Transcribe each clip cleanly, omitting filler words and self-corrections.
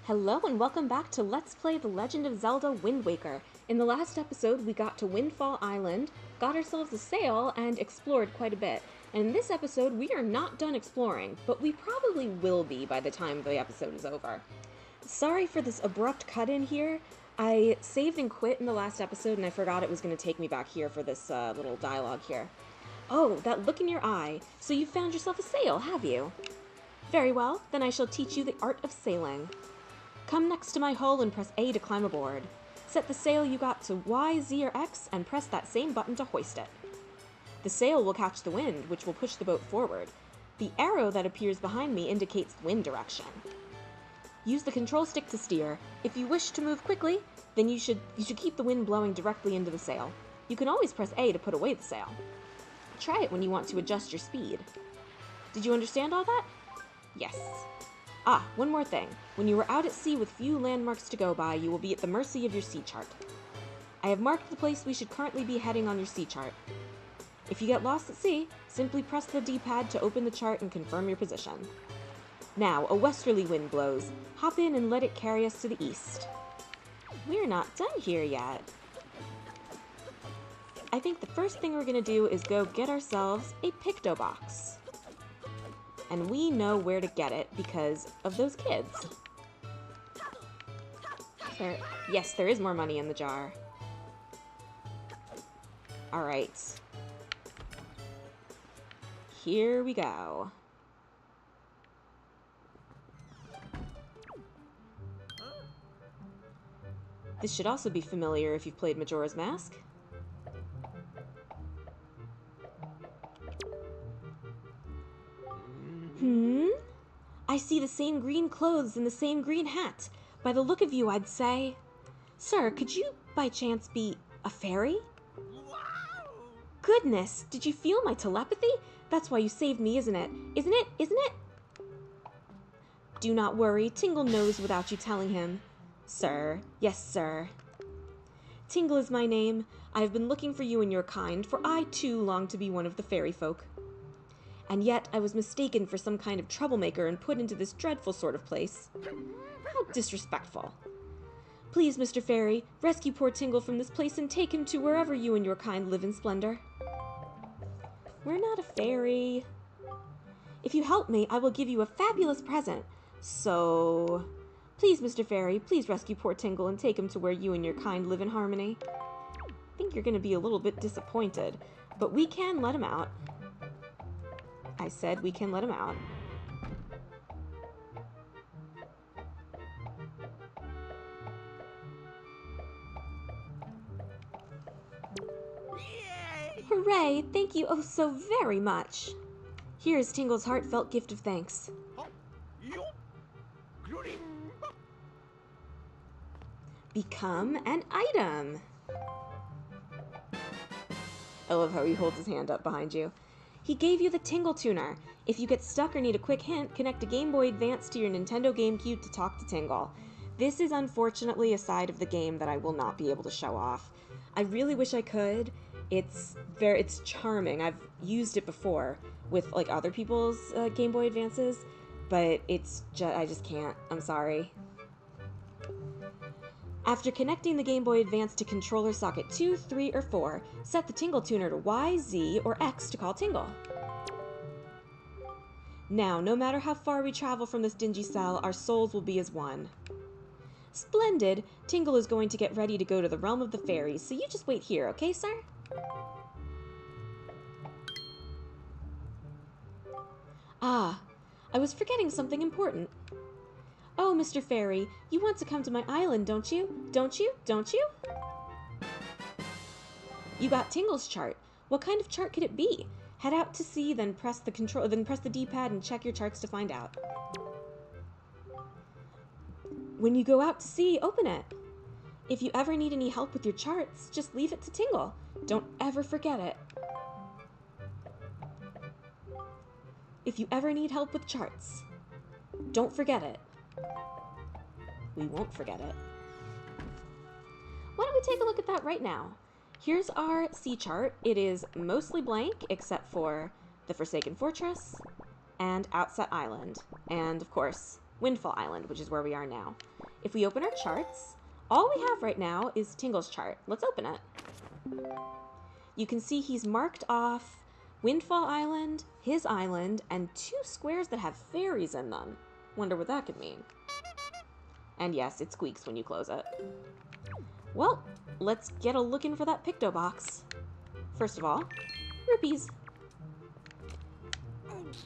Hello and welcome back to Let's Play The Legend of Zelda Wind Waker. In the last episode, we got to Windfall Island, got ourselves a sail, and explored quite a bit. And in this episode, we are not done exploring, but we probably will be by the time the episode is over. Sorry for this abrupt cut in here. I saved and quit in the last episode, and I forgot it was going to take me back here for this little dialogue here. Oh, that look in your eye. So you found yourself a sail, have you? Very well, then I shall teach you the art of sailing. Come next to my hull and press A to climb aboard. Set the sail you got to Y, Z, or X and press that same button to hoist it. The sail will catch the wind, which will push the boat forward. The arrow that appears behind me indicates the wind direction. Use the control stick to steer. If you wish to move quickly, then you should keep the wind blowing directly into the sail. You can always press A to put away the sail. Try it when you want to adjust your speed. Did you understand all that? Yes. Ah, one more thing. When you are out at sea with few landmarks to go by, you will be at the mercy of your sea chart. I have marked the place we should currently be heading on your sea chart. If you get lost at sea, simply press the D-pad to open the chart and confirm your position. Now, a westerly wind blows. Hop in and let it carry us to the east. We're not done here yet. I think the first thing we're going to do is go get ourselves a Picto box. And we know where to get it because of those kids. Yes, there is more money in the jar. Alright. Here we go. This should also be familiar if you've played Majora's Mask. I see the same green clothes and the same green hat. By the look of you, I'd say... Sir, could you, by chance, be a fairy? Goodness, did you feel my telepathy? That's why you saved me, isn't it? Isn't it? Isn't it? Do not worry, Tingle knows without you telling him. Sir. Yes, sir. Tingle is my name. I have been looking for you and your kind, for I, too, long to be one of the fairy folk. And yet I was mistaken for some kind of troublemaker and put into this dreadful sort of place. How disrespectful. Please, Mr. Fairy, rescue poor Tingle from this place and take him to wherever you and your kind live in splendor. We're not a fairy. If you help me, I will give you a fabulous present. So... Please, Mr. Fairy, please rescue poor Tingle and take him to where you and your kind live in harmony. I think you're going to be a little bit disappointed, but we can let him out. I said we can let him out. Yay! Hooray! Thank you oh so very much. Here is Tingle's heartfelt gift of thanks. Become an item. I love how he holds his hand up behind you. He gave you the Tingle Tuner. If you get stuck or need a quick hint, connect a Game Boy Advance to your Nintendo GameCube to talk to Tingle. This is unfortunately a side of the game that I will not be able to show off. I really wish I could. It's charming. I've used it before with like other people's Game Boy Advances, but I just can't. I'm sorry. After connecting the Game Boy Advance to controller socket 2, 3, or 4, set the Tingle Tuner to Y, Z, or X to call Tingle. Now, no matter how far we travel from this dingy cell, our souls will be as one. Splendid! Tingle is going to get ready to go to the realm of the fairies, so you just wait here, okay, sir? Ah, I was forgetting something important. Oh, Mr. Fairy, you want to come to my island, don't you? Don't you? Don't you? You got Tingle's chart. What kind of chart could it be? Head out to sea, then press the D-pad and check your charts to find out. When you go out to sea, open it. If you ever need any help with your charts, just leave it to Tingle. Don't ever forget it. If you ever need help with charts, don't forget it. We won't forget it. Why don't we take a look at that right now? Here's our sea chart. It is mostly blank except for the Forsaken Fortress and Outset Island, and of course, Windfall Island, which is where we are now. If we open our charts, all we have right now is Tingle's chart. Let's open it. You can see he's marked off Windfall Island, his island, and 2 squares that have fairies in them. Wonder what that could mean. And yes, it squeaks when you close it. Well, let's get a look in for that Picto box. First of all, rupees.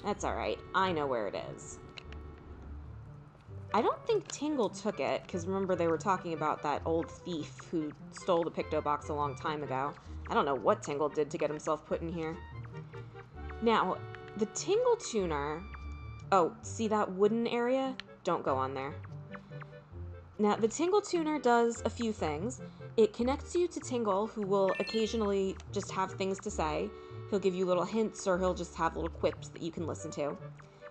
That's alright, I know where it is. I don't think Tingle took it, because remember they were talking about that old thief who stole the Picto box a long time ago. I don't know what Tingle did to get himself put in here. Now, the Tingle tuner... Oh, see that wooden area? Don't go on there. Now, the Tingle tuner does a few things. It connects you to Tingle, who will occasionally just have things to say. He'll give you little hints, or he'll just have little quips that you can listen to.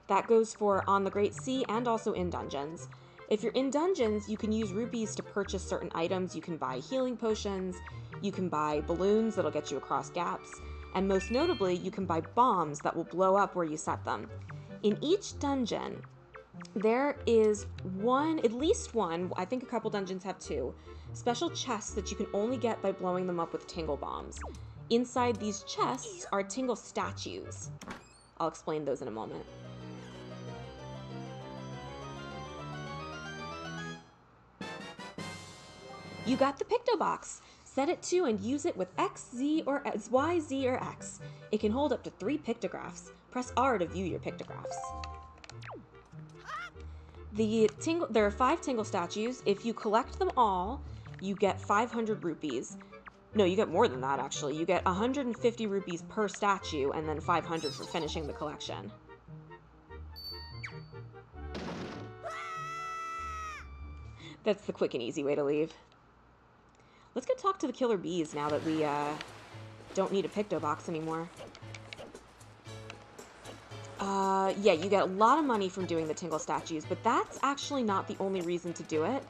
That goes for on the Great Sea and also in dungeons. If you're in dungeons, you can use rupees to purchase certain items. You can buy healing potions, you can buy balloons that'll get you across gaps, and most notably, you can buy bombs that will blow up where you set them. In each dungeon, there is at least one, I think a couple dungeons have 2, special chests that you can only get by blowing them up with Tingle bombs. Inside these chests are Tingle statues. I'll explain those in a moment. You got the Picto box. Set it to and use it with X, Z, or Y, Z, or X. It can hold up to 3 pictographs. Press R to view your pictographs. There are 5 Tingle statues. If you collect them all, you get 500 rupees. No, you get more than that, actually. You get 150 rupees per statue, and then 500 for finishing the collection. That's the quick and easy way to leave. Let's go talk to the killer bees now that we don't need a Picto box anymore. Yeah, you get a lot of money from doing the Tingle statues, but that's actually not the only reason to do it.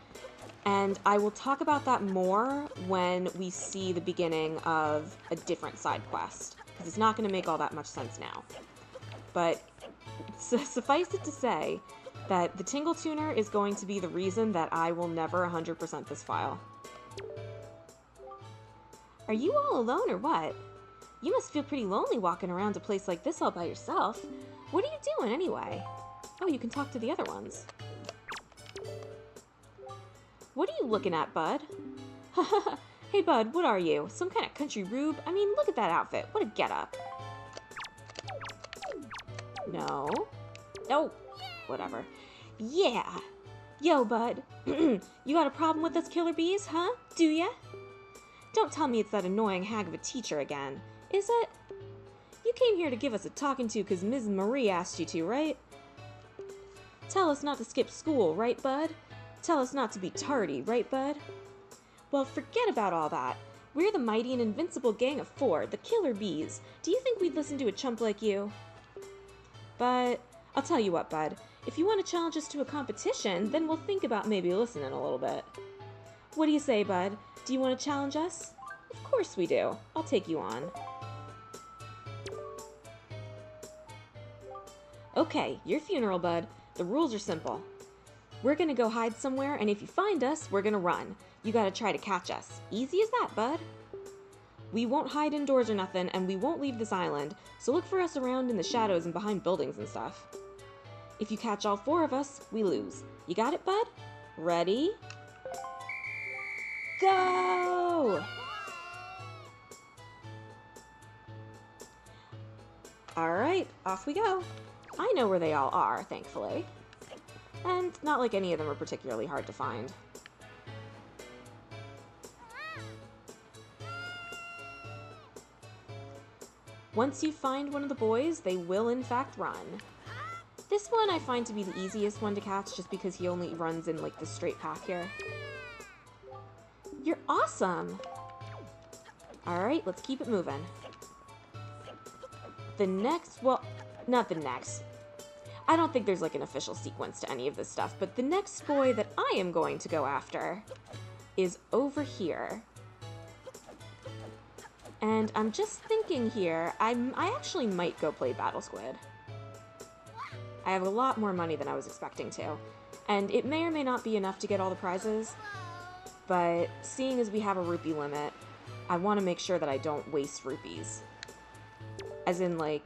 And I will talk about that more when we see the beginning of a different side quest, because it's not going to make all that much sense now. But suffice it to say that the Tingle tuner is going to be the reason that I will never 100% this file. Are you all alone or what? You must feel pretty lonely walking around a place like this all by yourself. What are you doing anyway? Oh, you can talk to the other ones. What are you looking at, Bud? Hey, Bud, what are you? Some kind of country rube? I mean, look at that outfit. What a getup. No. No. Whatever. Yeah. Yo, Bud. You got a problem with us killer bees, huh? Do ya? Don't tell me it's that annoying hag of a teacher again. Is it? You came here to give us a talking to because Ms. Marie asked you to, right? Tell us not to skip school, right, Bud? Tell us not to be tardy, right, Bud? Well, forget about all that. We're the mighty and invincible gang of 4, the killer bees. Do you think we'd listen to a chump like you? But I'll tell you what, Bud. If you want to challenge us to a competition, then we'll think about maybe listening a little bit. What do you say, Bud? Do you want to challenge us? Of course we do. I'll take you on. Okay, your funeral, Bud. The rules are simple. We're gonna go hide somewhere, and if you find us, we're gonna run. You gotta try to catch us. Easy as that, Bud. We won't hide indoors or nothing, and we won't leave this island, so look for us around in the shadows and behind buildings and stuff. If you catch all 4 of us, we lose. You got it, Bud? Ready? Go! Alright, off we go. I know where they all are, thankfully. And not like any of them are particularly hard to find. Once you find one of the boys, they will in fact run. This one I find to be the easiest one to catch just because he only runs in like this straight path here. You're awesome! Alright, let's keep it moving. The next, well, not the next. I don't think there's like an official sequence to any of this stuff, but the next boy that I am going to go after is over here. And I'm just thinking here, I actually might go play Battle Squid. I have a lot more money than I was expecting to, and it may or may not be enough to get all the prizes, but seeing as we have a rupee limit, I want to make sure that I don't waste rupees. As in, like,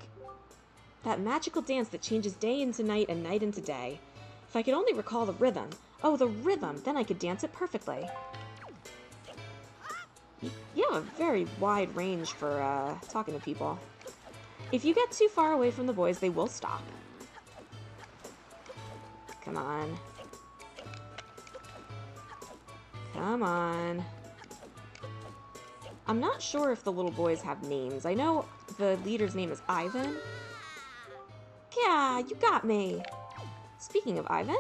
that magical dance that changes day into night and night into day. If I could only recall the rhythm. Oh, the rhythm! Then I could dance it perfectly. You have a very wide range for, talking to people. If you get too far away from the boys, they will stop. Come on. Come on. I'm not sure if the little boys have names. I know the leader's name is Ivan. Yeah, you got me. Speaking of Ivan,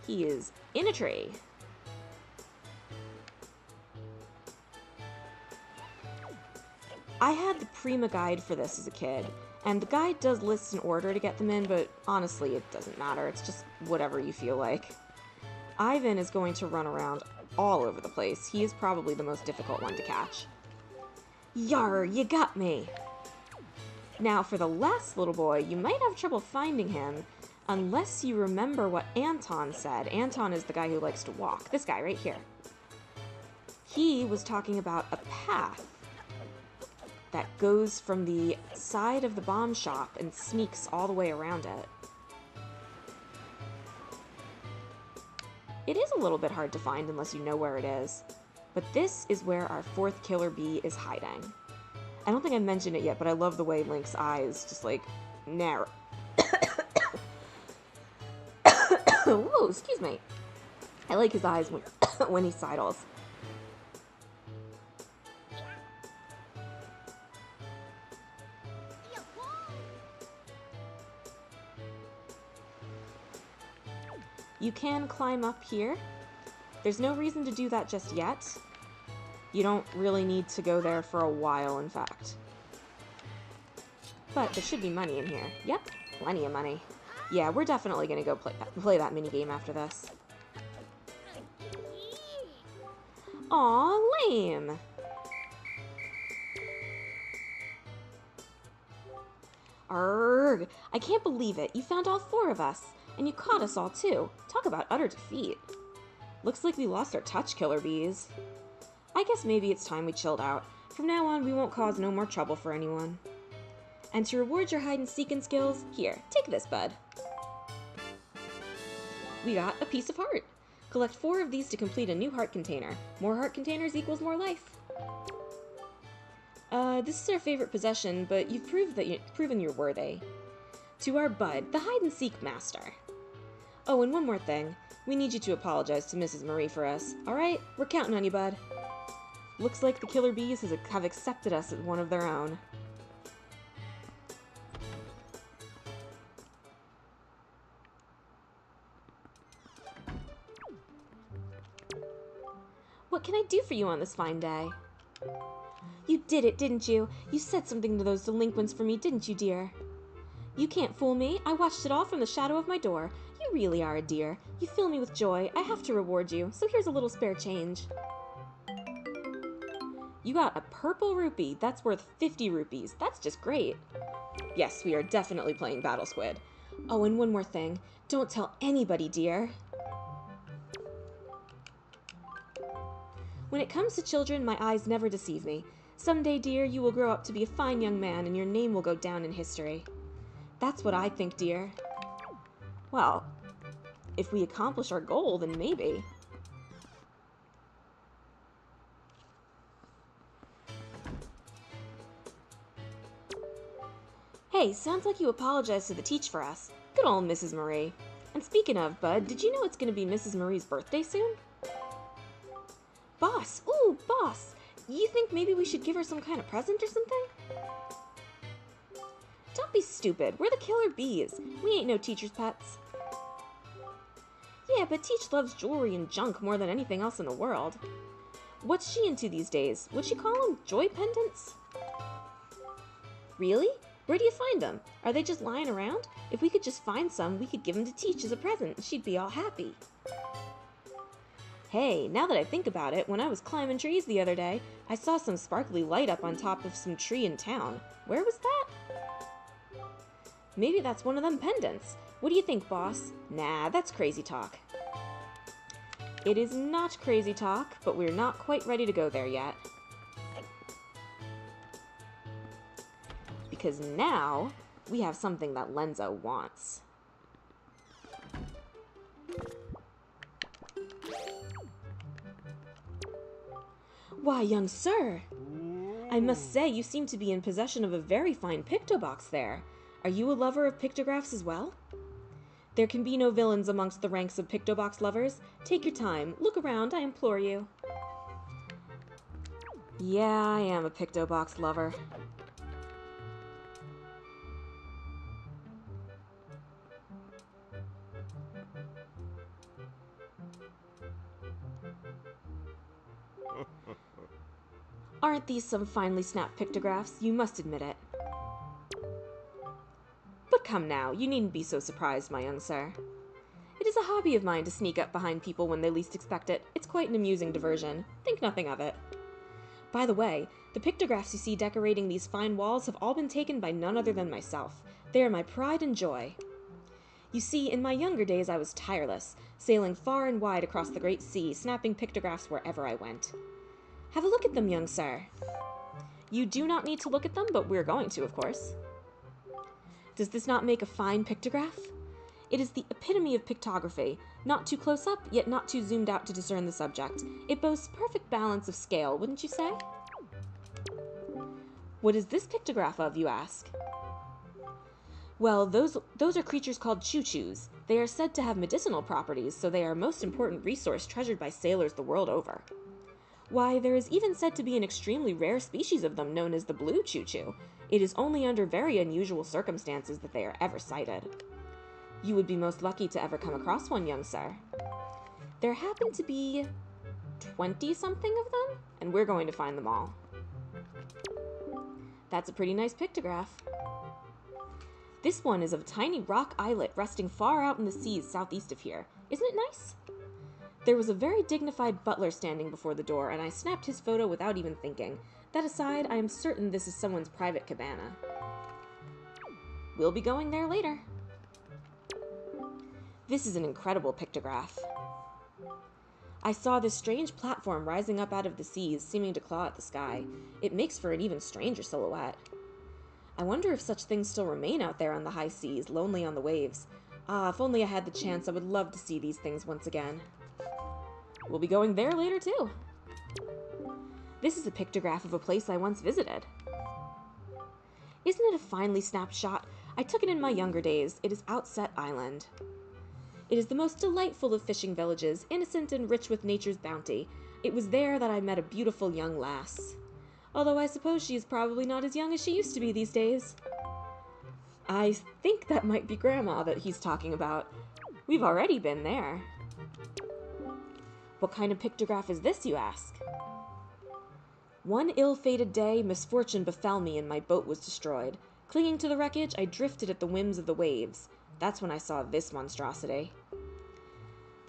he is in a tree. I had the Prima guide for this as a kid, and the guide does list an order to get them in, but honestly, it doesn't matter. It's just whatever you feel like. Ivan is going to run around all over the place. He is probably the most difficult one to catch. Yar, you got me! Now, for the last little boy, you might have trouble finding him unless you remember what Anton said. Anton is the guy who likes to walk. This guy right here. He was talking about a path that goes from the side of the bomb shop and sneaks all the way around it. It is a little bit hard to find unless you know where it is, but this is where our fourth killer bee is hiding. I don't think I mentioned it yet, but I love the way Link's eyes just, like, narrow. Whoa, excuse me. I like his eyes when, when he sidles. You can climb up here. There's no reason to do that just yet. You don't really need to go there for a while, in fact. But there should be money in here. Yep, plenty of money. Yeah, we're definitely gonna go play that minigame after this. Aw, lame! Arrgh! I can't believe it. You found all 4 of us. And you caught us all too. Talk about utter defeat. Looks like we lost our touch, killer bees. I guess maybe it's time we chilled out. From now on, we won't cause no more trouble for anyone. And to reward your hide-and-seeking skills, here, take this, bud. We got a piece of heart. Collect 4 of these to complete a new heart container. More heart containers equals more life. This is our favorite possession, but you've proven you're worthy. To our bud, the hide-and-seek master. Oh, and one more thing. We need you to apologize to Mrs. Marie for us. Alright? We're counting on you, bud. Looks like the killer bees have accepted us as one of their own. What can I do for you on this fine day? You did it, didn't you? You said something to those delinquents for me, didn't you, dear? You can't fool me. I watched it all from the shadow of my door. You really are a dear. You fill me with joy. I have to reward you, so here's a little spare change. You got a purple rupee. That's worth 50 rupees. That's just great. Yes, we are definitely playing Battle Squid. Oh, and one more thing. Don't tell anybody, dear. When it comes to children, my eyes never deceive me. Someday, dear, you will grow up to be a fine young man, and your name will go down in history. That's what I think, dear. Well, if we accomplish our goal, then maybe. Hey, sounds like you apologized to the teach for us. Good old Mrs. Marie. And speaking of, bud, did you know it's gonna be Mrs. Marie's birthday soon? Boss! Ooh, boss! You think maybe we should give her some kind of present or something? Don't be stupid. We're the killer bees. We ain't no teacher's pets. Yeah, but Teach loves jewelry and junk more than anything else in the world. What's she into these days? Would she call them joy pendants? Really? Where do you find them? Are they just lying around? If we could just find some, we could give them to Teach as a present. She'd be all happy. Hey, now that I think about it, when I was climbing trees the other day, I saw some sparkly light up on top of some tree in town. Where was that? Maybe that's one of them pendants. What do you think, boss? Nah, that's crazy talk. It is not crazy talk, but we're not quite ready to go there yet. Because now, we have something that Lenzo wants. Why, young sir! I must say you seem to be in possession of a very fine pictobox there. Are you a lover of pictographs as well? There can be no villains amongst the ranks of pictobox lovers. Take your time. Look around, I implore you. Yeah, I am a pictobox lover. Aren't these some finely snapped pictographs? You must admit it. But come now, you needn't be so surprised, my young sir. It is a hobby of mine to sneak up behind people when they least expect it. It's quite an amusing diversion. Think nothing of it. By the way, the pictographs you see decorating these fine walls have all been taken by none other than myself. They are my pride and joy. You see, in my younger days I was tireless, sailing far and wide across the great sea, snapping pictographs wherever I went. Have a look at them, young sir. You do not need to look at them, but we're going to, of course. Does this not make a fine pictograph? It is the epitome of pictography, not too close up, yet not too zoomed out to discern the subject. It boasts perfect balance of scale, wouldn't you say? What is this pictograph of, you ask? Well, those are creatures called choo-choos. They are said to have medicinal properties, so they are a most important resource treasured by sailors the world over. Why, there is even said to be an extremely rare species of them known as the blue choo-choo. It is only under very unusual circumstances that they are ever sighted. You would be most lucky to ever come across one, young sir. There happen to be 20-something of them, and we're going to find them all. That's a pretty nice pictograph. This one is of a tiny rock islet resting far out in the seas southeast of here. Isn't it nice? There was a very dignified butler standing before the door, and I snapped his photo without even thinking. That aside, I am certain this is someone's private cabana. We'll be going there later. This is an incredible pictograph. I saw this strange platform rising up out of the seas, seeming to claw at the sky. It makes for an even stranger silhouette. I wonder if such things still remain out there on the high seas, lonely on the waves. Ah, if only I had the chance, I would love to see these things once again. We'll be going there later, too. This is a pictograph of a place I once visited. Isn't it a finely snapped shot? I took it in my younger days. It is Outset Island. It is the most delightful of fishing villages, innocent and rich with nature's bounty. It was there that I met a beautiful young lass. Although I suppose she is probably not as young as she used to be these days. I think that might be Grandma that he's talking about. We've already been there. What kind of pictograph is this, you ask? One ill-fated day, misfortune befell me and my boat was destroyed. Clinging to the wreckage, I drifted at the whims of the waves. That's when I saw this monstrosity.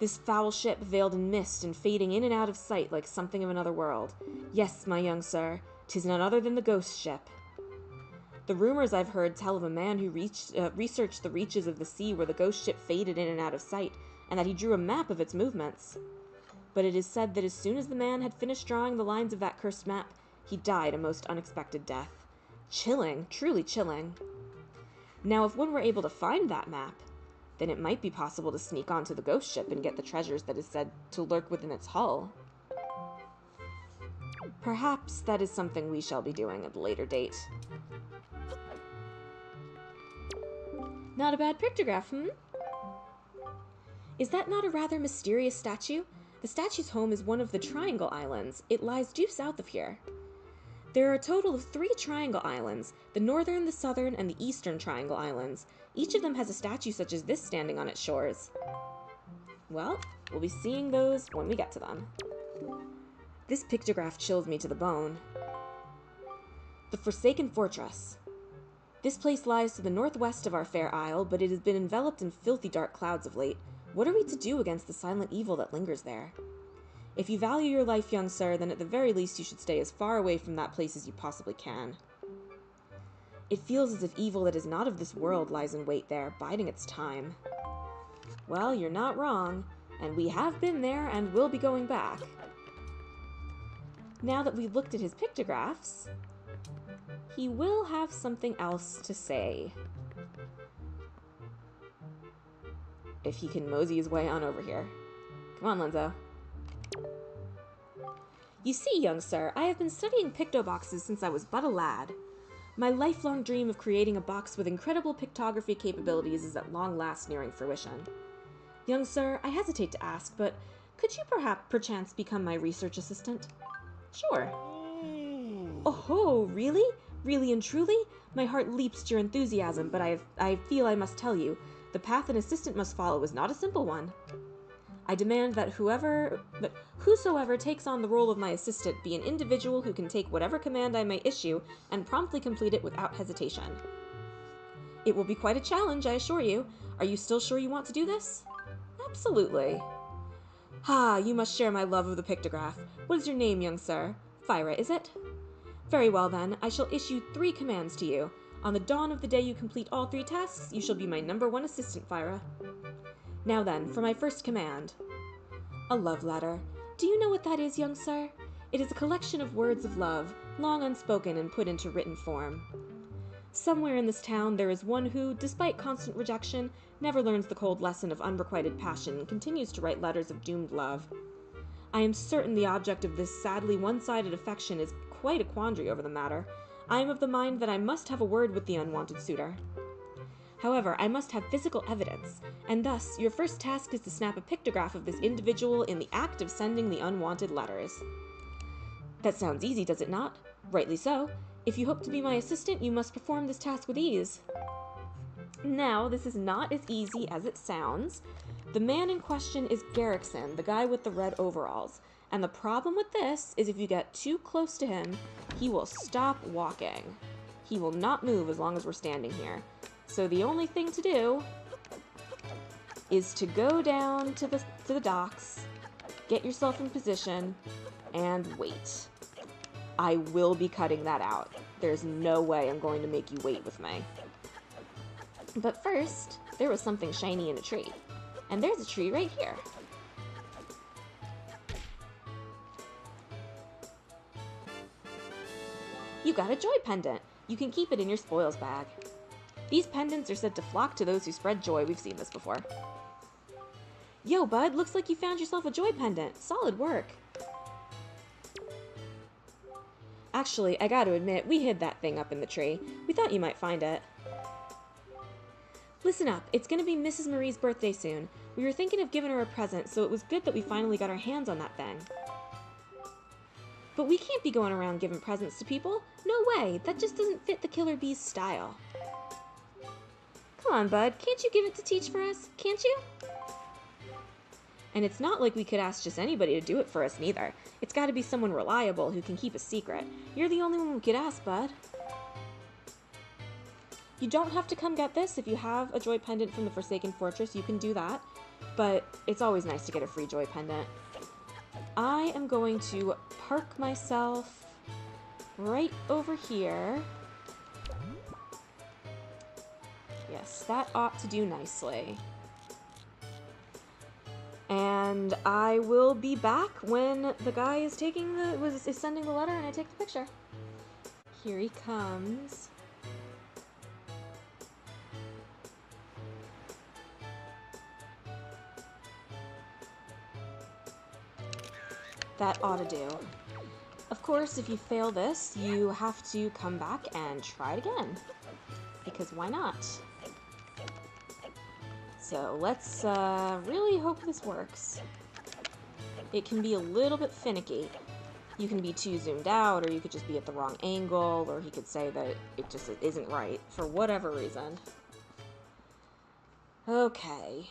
This foul ship veiled in mist and fading in and out of sight like something of another world. Yes, my young sir, 'tis none other than the ghost ship. The rumors I've heard tell of a man who researched the reaches of the sea where the ghost ship faded in and out of sight, and that he drew a map of its movements. But it is said that as soon as the man had finished drawing the lines of that cursed map, he died a most unexpected death. Chilling, truly chilling. Now, if one were able to find that map, then it might be possible to sneak onto the ghost ship and get the treasures that is said to lurk within its hull. Perhaps that is something we shall be doing at a later date. Not a bad pictograph, Is that not a rather mysterious statue? The statue's home is one of the Triangle Islands. It lies due south of here. There are a total of 3 Triangle Islands, the northern, the southern, and the eastern Triangle Islands. Each of them has a statue such as this standing on its shores. Well, we'll be seeing those when we get to them. This pictograph chills me to the bone. The Forsaken Fortress. This place lies to the northwest of our fair isle, but it has been enveloped in filthy dark clouds of late. What are we to do against the silent evil that lingers there? If you value your life, young sir, then at the very least you should stay as far away from that place as you possibly can. It feels as if evil that is not of this world lies in wait there, biding its time. Well, you're not wrong, and we have been there and will be going back. Now that we've looked at his pictographs, he will have something else to say. If he can mosey his way on over here. Come on, Lenzo. You see, young sir, I have been studying pictoboxes since I was but a lad. My lifelong dream of creating a box with incredible pictography capabilities is at long last nearing fruition. Young sir, I hesitate to ask, but could you perchance become my research assistant? Sure. Oh, really? Really and truly? My heart leaps to your enthusiasm, but I feel I must tell you, the path an assistant must follow is not a simple one. I demand that whosoever takes on the role of my assistant be an individual who can take whatever command I may issue and promptly complete it without hesitation. It will be quite a challenge, I assure you. Are you still sure you want to do this? Absolutely. Ah, you must share my love of the pictograph. What is your name, young sir? Phyra, is it? Very well then, I shall issue 3 commands to you. On the dawn of the day you complete all 3 tasks, you shall be my #1 assistant, Phyra. Now then, for my first command. A love letter. Do you know what that is, young sir? It is a collection of words of love, long unspoken and put into written form. Somewhere in this town there is one who, despite constant rejection, never learns the cold lesson of unrequited passion and continues to write letters of doomed love. I am certain the object of this sadly one-sided affection is quite a quandary over the matter. I am of the mind that I must have a word with the unwanted suitor. However, I must have physical evidence, and thus your first task is to snap a pictograph of this individual in the act of sending the unwanted letters. That sounds easy, does it not? Rightly so. If you hope to be my assistant, you must perform this task with ease. Now, this is not as easy as it sounds. The man in question is Garrickson, the guy with the red overalls. And the problem with this is if you get too close to him, he will stop walking. He will not move as long as we're standing here. So the only thing to do is to go down to the docks, get yourself in position, and wait. I will be cutting that out. There's no way I'm going to make you wait with me. But first, there was something shiny in a tree. And there's a tree right here. You got a joy pendant. You can keep it in your spoils bag. These pendants are said to flock to those who spread joy. We've seen this before. Yo, bud, looks like you found yourself a joy pendant. Solid work. Actually, I gotta admit, we hid that thing up in the tree. We thought you might find it. Listen up, it's gonna be Mrs. Marie's birthday soon. We were thinking of giving her a present, so it was good that we finally got our hands on that thing. But we can't be going around giving presents to people. No way, that just doesn't fit the Killer Bee's style. Come on, bud, can't you give it to Teach for us? Can't you? And it's not like we could ask just anybody to do it for us, neither. It's gotta be someone reliable who can keep a secret. You're the only one we could ask, bud. You don't have to come get this. If you have a joy pendant from the Forsaken Fortress, you can do that. But it's always nice to get a free joy pendant. I am going to park myself right over here. Yes, that ought to do nicely. And I will be back when the guy is sending the letter and I take the picture. Here he comes. That ought to do. Of course, if you fail this, you have to come back and try it again. Because why not? So let's really hope this works. It can be a little bit finicky. You can be too zoomed out, or you could just be at the wrong angle, or he could say that it just isn't right for whatever reason. Okay.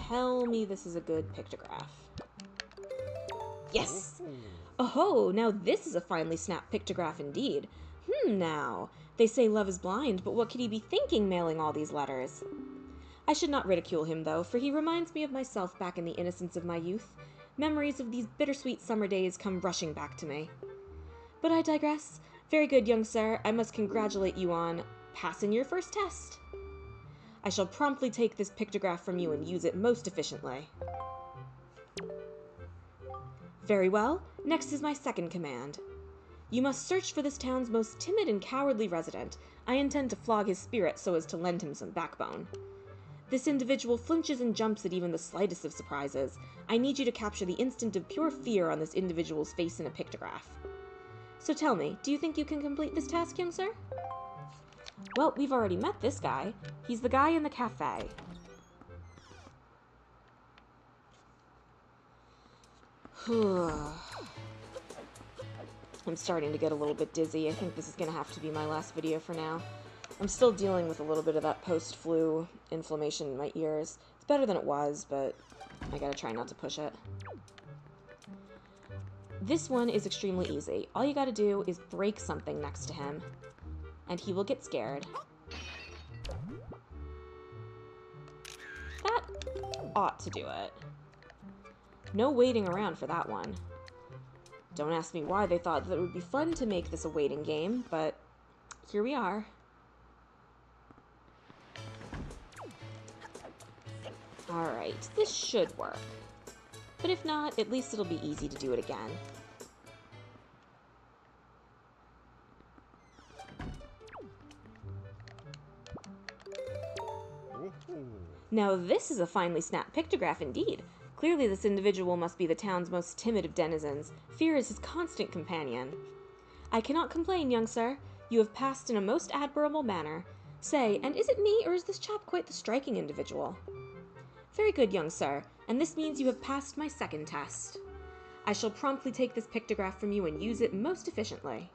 Tell me this is a good pictograph. Yes! Oh, now this is a finely snapped pictograph indeed. Now. They say love is blind, but what could he be thinking mailing all these letters? I should not ridicule him, though, for he reminds me of myself back in the innocence of my youth. Memories of these bittersweet summer days come rushing back to me. But I digress. Very good, young sir. I must congratulate you on passing your first test. I shall promptly take this pictograph from you and use it most efficiently. Very well. Next is my second command. You must search for this town's most timid and cowardly resident. I intend to flog his spirit so as to lend him some backbone. This individual flinches and jumps at even the slightest of surprises. I need you to capture the instant of pure fear on this individual's face in a pictograph. So tell me, do you think you can complete this task, young sir? Well, we've already met this guy. He's the guy in the cafe. I'm starting to get a little bit dizzy. I think this is going to have to be my last video for now. I'm still dealing with a little bit of that post-flu inflammation in my ears. It's better than it was, but I gotta try not to push it. This one is extremely easy. All you gotta do is break something next to him, and he will get scared. That ought to do it. No waiting around for that one. Don't ask me why they thought that it would be fun to make this a waiting game, but here we are. Alright, this should work. But if not, at least it'll be easy to do it again. Now this is a finely snapped pictograph indeed. Clearly this individual must be the town's most timid of denizens. Fear is his constant companion. I cannot complain, young sir. You have passed in a most admirable manner. Say, and is it me, or is this chap quite the striking individual? Very good, young sir, and this means you have passed my second test. I shall promptly take this pictograph from you and use it most efficiently.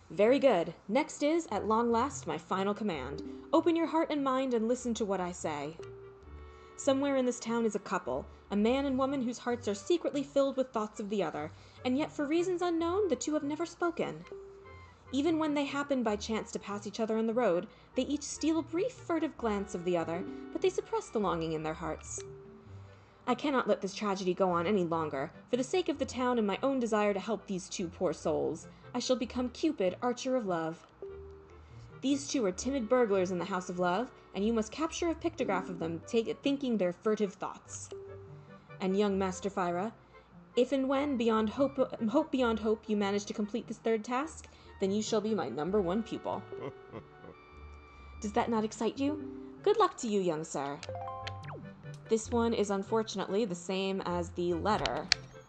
Very good. Next is, at long last, my final command. Open your heart and mind and listen to what I say. Somewhere in this town is a couple, a man and woman whose hearts are secretly filled with thoughts of the other, and yet for reasons unknown, the two have never spoken. Even when they happen by chance to pass each other on the road, they each steal a brief furtive glance of the other, but they suppress the longing in their hearts. I cannot let this tragedy go on any longer. For the sake of the town and my own desire to help these two poor souls, I shall become Cupid, Archer of Love. These two are timid burglars in the House of Love, and you must capture a pictograph of them thinking their furtive thoughts. And young Master Fyra, if and when, beyond hope beyond hope, you manage to complete this third task, then you shall be my #1 pupil. Does that not excite you? Good luck to you, young sir. This one is unfortunately the same as the letter.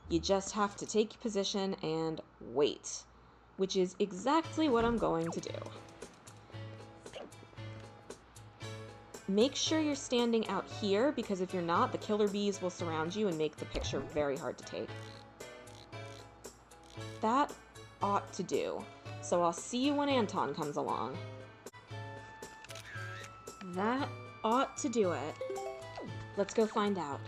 You just have to take position and wait, which is exactly what I'm going to do. Make sure you're standing out here, because if you're not, the killer bees will surround you and make the picture very hard to take. That ought to do. So I'll see you when Anton comes along. That ought to do it. Let's go find out.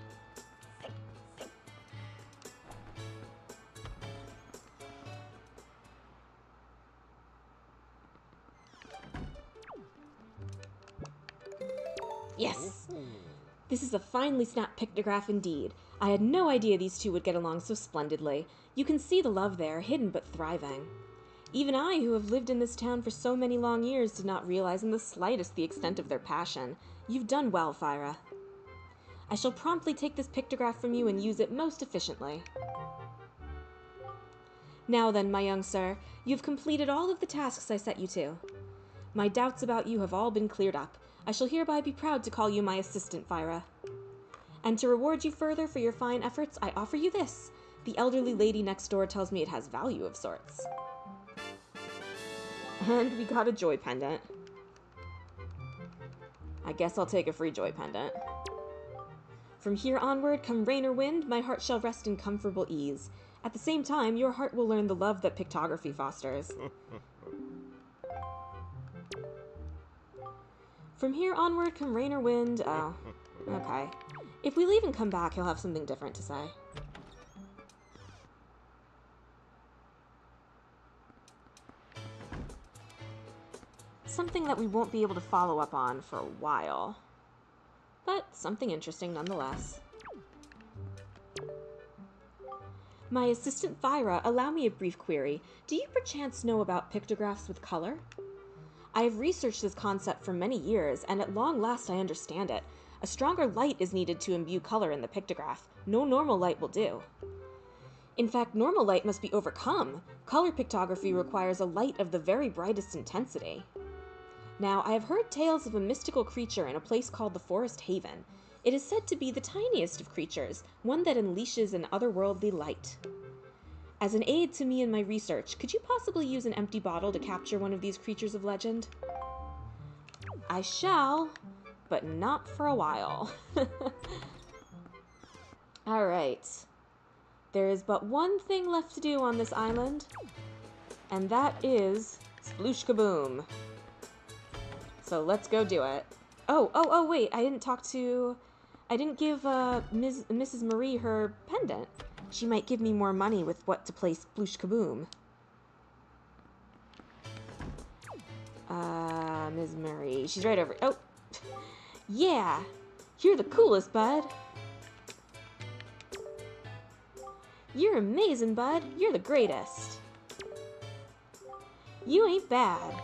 Yes! This is a finely snapped pictograph indeed. I had no idea these two would get along so splendidly. You can see the love there, hidden but thriving. Even I, who have lived in this town for so many long years, did not realize in the slightest the extent of their passion. You've done well, Fyra. I shall promptly take this pictograph from you and use it most efficiently. Now then, my young sir, you've completed all of the tasks I set you to. My doubts about you have all been cleared up. I shall hereby be proud to call you my assistant, Fyra. And to reward you further for your fine efforts, I offer you this. The elderly lady next door tells me it has value of sorts. And we got a joy pendant. I guess I'll take a free joy pendant. From here onward, come rain or wind, my heart shall rest in comfortable ease. At the same time, your heart will learn the love that pictography fosters. From here onward, come rain or wind, oh, okay. If we leave and come back, he'll have something different to say. Something that we won't be able to follow up on for a while. But something interesting nonetheless. My assistant Thyra, allow me a brief query. Do you perchance know about pictographs with color? I have researched this concept for many years, and at long last I understand it. A stronger light is needed to imbue color in the pictograph. No normal light will do. In fact, normal light must be overcome. Color pictography requires a light of the very brightest intensity. Now, I have heard tales of a mystical creature in a place called the Forest Haven. It is said to be the tiniest of creatures, one that unleashes an otherworldly light. As an aid to me in my research, could you possibly use an empty bottle to capture one of these creatures of legend? I shall, but not for a while. Alright. There is but one thing left to do on this island, and that is sploosh kaboom. So let's go do it. Oh, wait, I didn't give Mrs. Marie her pendant. She might give me more money with what to play sploosh kaboom. Ms. Marie, she's right over. Oh, yeah, you're the coolest, bud. You're amazing, bud. You're the greatest. You ain't bad.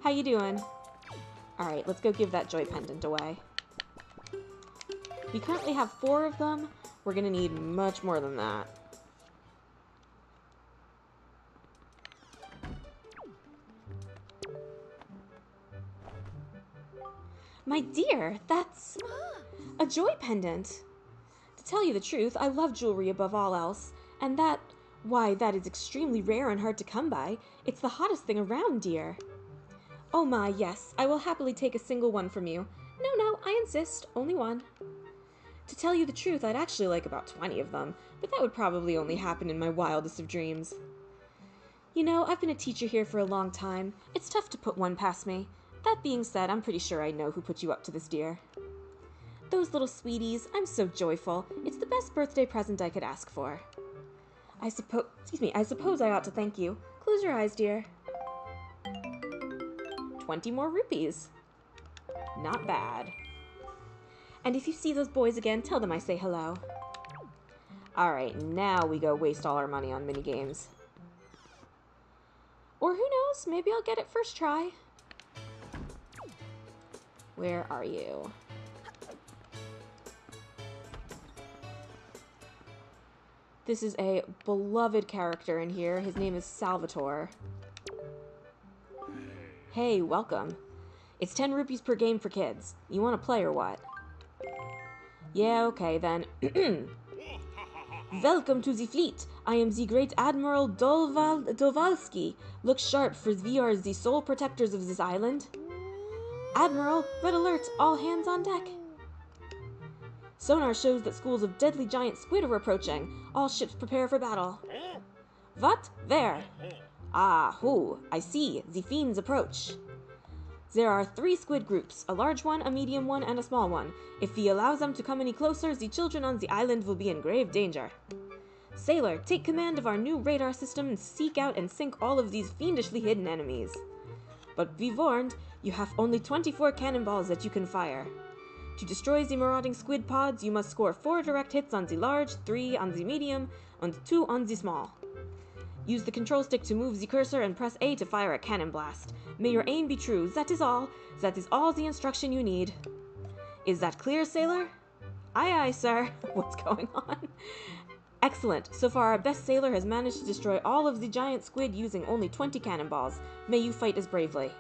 How you doing? Alright, let's go give that joy pendant away. We currently have 4 of them. We're gonna need much more than that. My dear, that's a joy pendant. To tell you the truth, I love jewelry above all else, and why, that is extremely rare and hard to come by. It's the hottest thing around, dear. Oh my, yes, I will happily take a single one from you. No, I insist, only one. To tell you the truth, I'd actually like about 20 of them, but that would probably only happen in my wildest of dreams. You know, I've been a teacher here for a long time. It's tough to put one past me. That being said, I'm pretty sure I know who put you up to this, dear. Those little sweeties, I'm so joyful. It's the best birthday present I could ask for. I suppose I ought to thank you. Close your eyes, dear. 20 more rupees. Not bad. And if you see those boys again, tell them I say hello. Alright, now we go waste all our money on minigames. Or who knows, maybe I'll get it first try. Where are you? This is a beloved character in here. His name is Salvatore. Hey, welcome. It's 10 rupees per game for kids. You want to play or what? Yeah, okay then. Welcome to the fleet. I am the great Admiral Dovalski. Look sharp, for we are the sole protectors of this island. Admiral, red alert, all hands on deck. Sonar shows that schools of deadly giant squid are approaching. All ships prepare for battle. What? Where? Ah, who? I see. The fiends approach. There are 3 squid groups, a large one, a medium one, and a small one. If we allow them to come any closer, the children on the island will be in grave danger. Sailor, take command of our new radar system and seek out and sink all of these fiendishly hidden enemies. But be warned, you have only 24 cannonballs that you can fire. To destroy the marauding squid pods, you must score 4 direct hits on the large, 3 on the medium, and 2 on the small. Use the control stick to move the cursor and press A to fire a cannon blast. May your aim be true, that is all. That is all the instruction you need. Is that clear, sailor? Aye, aye, sir. What's going on? Excellent. So far, our best sailor has managed to destroy all of the giant squid using only 20 cannonballs. May you fight as bravely.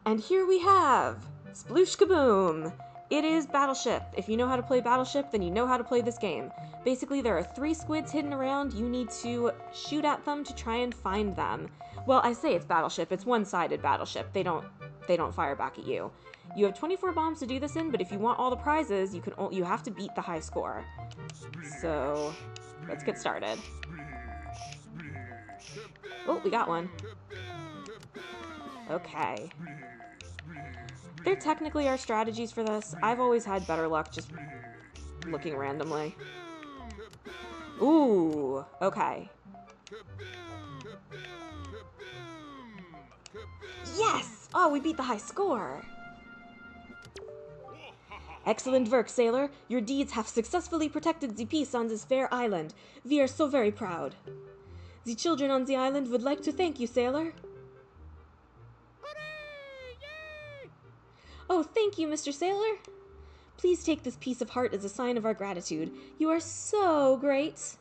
And here we have Sploosh Kaboom! It is Battleship. If you know how to play Battleship, then you know how to play this game. Basically, there are 3 squids hidden around. You need to shoot at them to try and find them. Well, I say it's Battleship. It's one-sided Battleship. They don't fire back at you. You have 24 bombs to do this in, but if you want all the prizes, you have to beat the high score. So, let's get started. Oh, we got one. Okay. There technically are strategies for this. I've always had better luck just looking randomly. Ooh, okay. Yes! Oh, we beat the high score! Excellent work, sailor. Your deeds have successfully protected the peace on this fair island. We are so very proud. The children on the island would like to thank you, sailor. Hooray! Yay! Oh, thank you, Mr. Sailor. Please take this piece of heart as a sign of our gratitude. You are so great.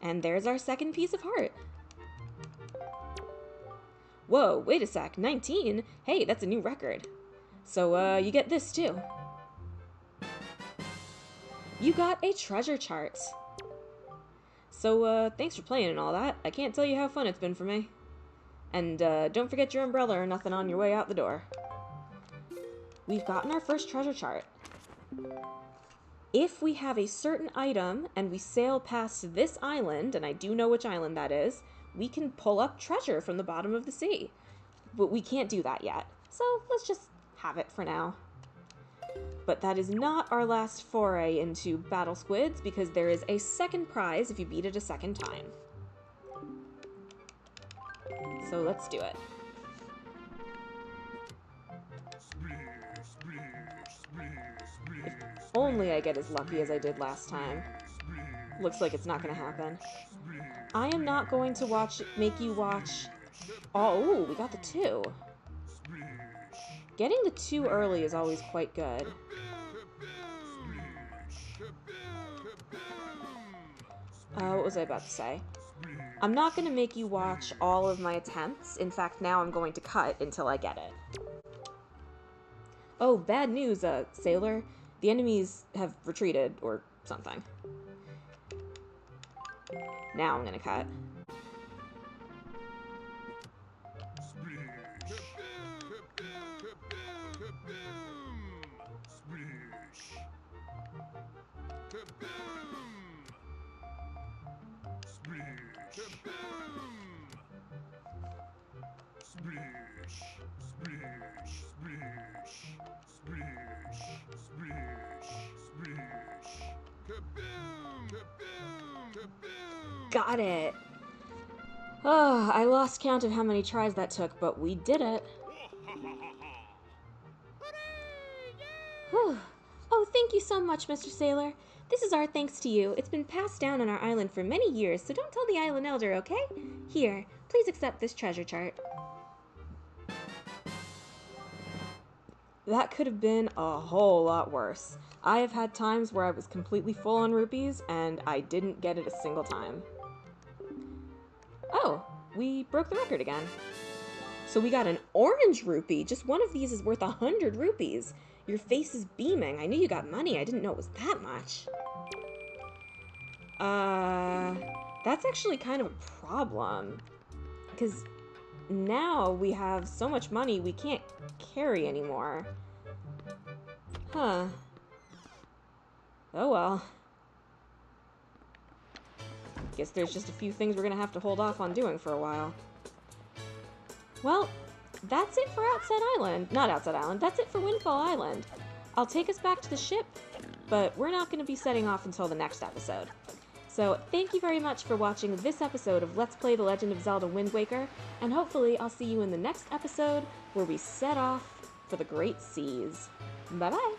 And there's our second piece of heart. Whoa, wait a sec, 19? Hey, that's a new record. So, you get this too. You got a treasure chart. So, thanks for playing and all that. I can't tell you how fun it's been for me. And, don't forget your umbrella or nothing on your way out the door. We've gotten our first treasure chart. If we have a certain item and we sail past this island, and I do know which island that is, we can pull up treasure from the bottom of the sea. But we can't do that yet. So let's just have it for now. But that is not our last foray into Battle Squids, because there is a second prize if you beat it a second time. So let's do it. If only I get as lucky as I did last time. Looks like it's not going to happen. I am not going to make you watch... Oh, we got the 2. Getting the 2 early is always quite good. What was I about to say? I'm not going to make you watch all of my attempts. In fact, now I'm going to cut until I get it. Oh, bad news, sailor. The enemies have retreated, or something. Now I'm gonna cut. Got it! Oh, I lost count of how many tries that took, but we did it. Whew. Oh, thank you so much, Mr. Sailor. This is our thanks to you. It's been passed down on our island for many years, so don't tell the island elder, okay? Here, please accept this treasure chart. That could have been a whole lot worse. I have had times where I was completely full on rupees, and I didn't get it a single time. Oh, we broke the record again. So we got an orange rupee. Just one of these is worth 100 rupees. Your face is beaming. I knew you got money. I didn't know it was that much. That's actually kind of a problem. Because now we have so much money we can't carry anymore. Huh. Oh well. Guess there's just a few things we're gonna have to hold off on doing for a while. Well, that's it for Outside Island. Not Outside Island, that's it for Windfall Island. I'll take us back to the ship, but we're not gonna be setting off until the next episode. So thank you very much for watching this episode of Let's Play The Legend of Zelda Wind Waker, and hopefully I'll see you in the next episode where we set off for the Great Seas. Bye-bye!